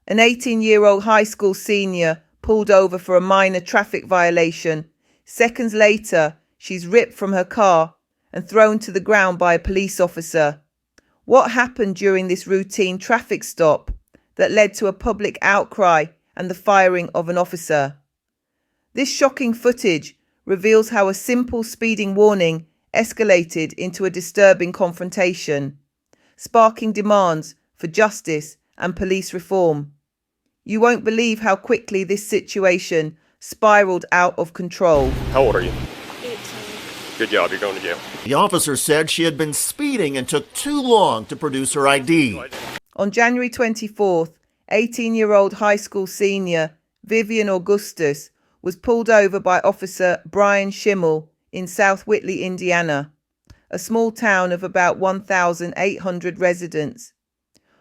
An 18-year-old high school senior pulled over for a minor traffic violation. Seconds later, she's ripped from her car and thrown to the ground by a police officer. What happened during this routine traffic stop that led to a public outcry and the firing of an officer? This shocking footage reveals how a simple speeding warning escalated into a disturbing confrontation, sparking demands for justice and police reform. You won't believe how quickly this situation spiraled out of control. How old are you? 18. Good job, you're going to jail. The officer said she had been speeding and took too long to produce her ID. On January 24th, 18-year-old high school senior Vivian Augustus was pulled over by Officer Brian Schimmel in South Whitley, Indiana, a small town of about 1,800 residents.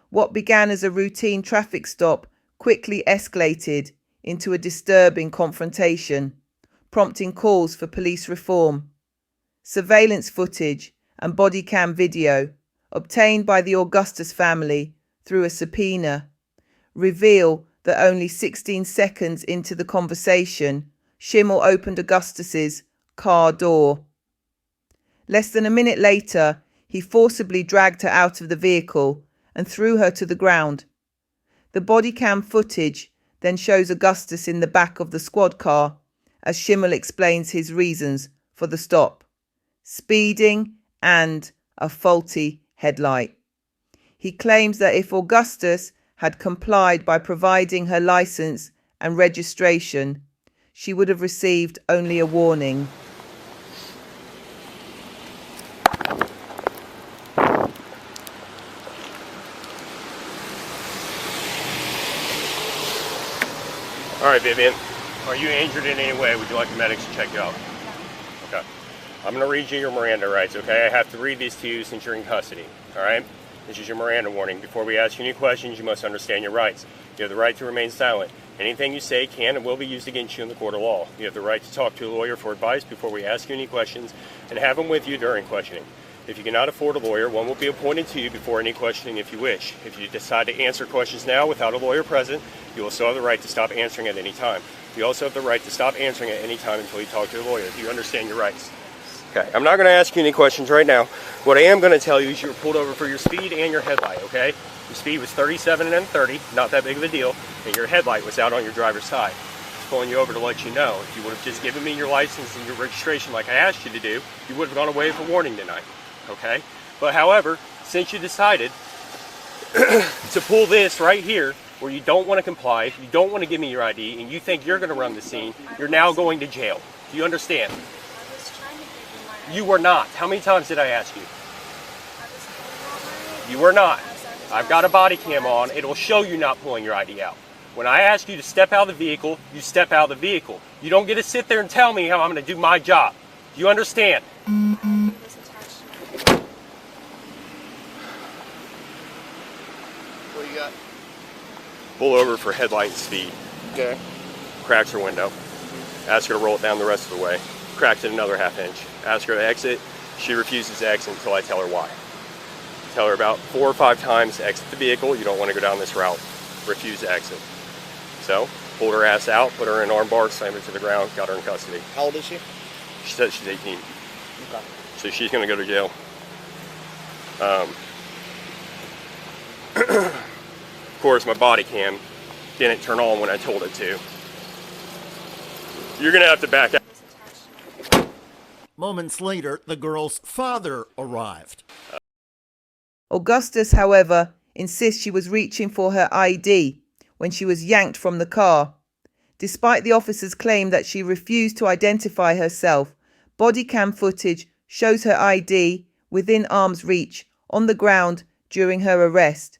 What began as a routine traffic stop quickly escalated into a disturbing confrontation, prompting calls for police reform. Surveillance footage and body cam video obtained by the Augustus family through a subpoena reveal that only 16 seconds into the conversation, Schimmel opened Augustus's car door. Less than a minute later, he forcibly dragged her out of the vehicle and threw her to the ground. The body cam footage then shows Augustus in the back of the squad car as Schimmel explains his reasons for the stop: speeding and a faulty headlight. He claims that if Augustus had complied by providing her license and registration, she would have received only a warning. All right, Vivian, are you injured in any way? Would you like the medics to check you out? Okay. I'm going to read you your Miranda rights, okay? I have to read these to you since you're in custody, all right? This is your Miranda warning. Before we ask you any questions, you must understand your rights. You have the right to remain silent. Anything you say can and will be used against you in the court of law. You have the right to talk to a lawyer for advice before we ask you any questions and have them with you during questioning. If you cannot afford a lawyer, one will be appointed to you before any questioning if you wish. If you decide to answer questions now without a lawyer present, you also have the right to stop answering at any time. You also have the right to stop answering at any time until you talk to a lawyer. Do you understand your rights? Okay, I'm not going to ask you any questions right now. What I am going to tell you is you were pulled over for your speed and your headlight, okay? Your speed was 37 and 30, not that big of a deal, and your headlight was out on your driver's side. Just pulling you over to let you know. If you would have just given me your license and your registration like I asked you to do, you would have gone away with a warning tonight, okay? But however, since you decided to pull this right here, where you don't want to comply, you don't want to give me your ID, and you think you're going to run the scene, you're now going to jail. Do you understand? You were not. How many times did I ask you? You were not. I've got a body cam on. It'll show you not pulling your ID out. When I ask you to step out of the vehicle, you step out of the vehicle. You don't get to sit there and tell me how I'm going to do my job. Do you understand? What do you got? Pull over for headlight and speed. Okay. Cracks her window. Ask her to roll it down the rest of the way. Cracks it another half inch. Ask her to exit. She refuses to exit until I tell her why. Tell her about 4 or 5 times to exit the vehicle. You don't want to go down this route. Refuse to exit. So, pulled her ass out, put her in an arm bar, slammed her to the ground, got her in custody. How old is she? She said she's 18. Okay. So she's going to go to jail. Of course, my body cam didn't turn on when I told it to. You're going to have to back out. Moments later, the girl's father arrived. Augustus, however, insists she was reaching for her ID when she was yanked from the car. Despite the officer's claim that she refused to identify herself, body cam footage shows her ID within arm's reach on the ground during her arrest.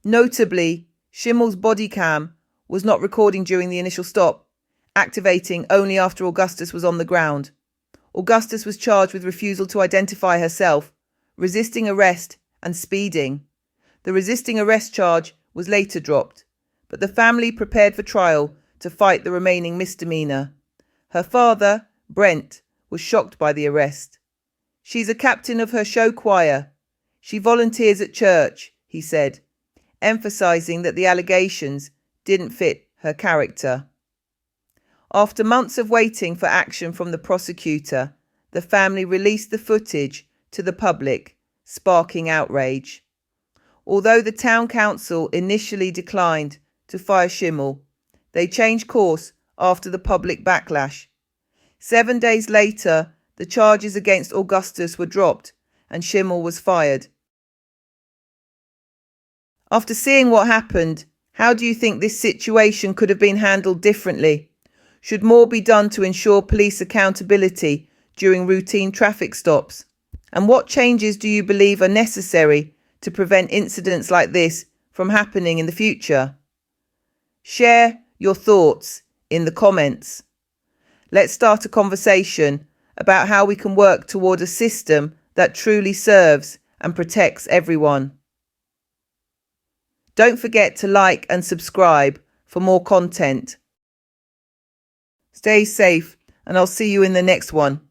Notably, Schimmel's body cam was not recording during the initial stop, activating only after Augustus was on the ground. Augustus was charged with refusal to identify herself, resisting arrest, and speeding. The resisting arrest charge was later dropped, but the family prepared for trial to fight the remaining misdemeanor. Her father, Brent, was shocked by the arrest. She's a captain of her show choir. She volunteers at church, he said, emphasizing that the allegations didn't fit her character. After months of waiting for action from the prosecutor, the family released the footage to the public, sparking outrage. Although the town council initially declined to fire Schimmel, they changed course after the public backlash. 7 days later, the charges against Augustus were dropped and Schimmel was fired. After seeing what happened, how do you think this situation could have been handled differently? Should more be done to ensure police accountability during routine traffic stops? And what changes do you believe are necessary to prevent incidents like this from happening in the future? Share your thoughts in the comments. Let's start a conversation about how we can work toward a system that truly serves and protects everyone. Don't forget to like and subscribe for more content. Stay safe, and I'll see you in the next one.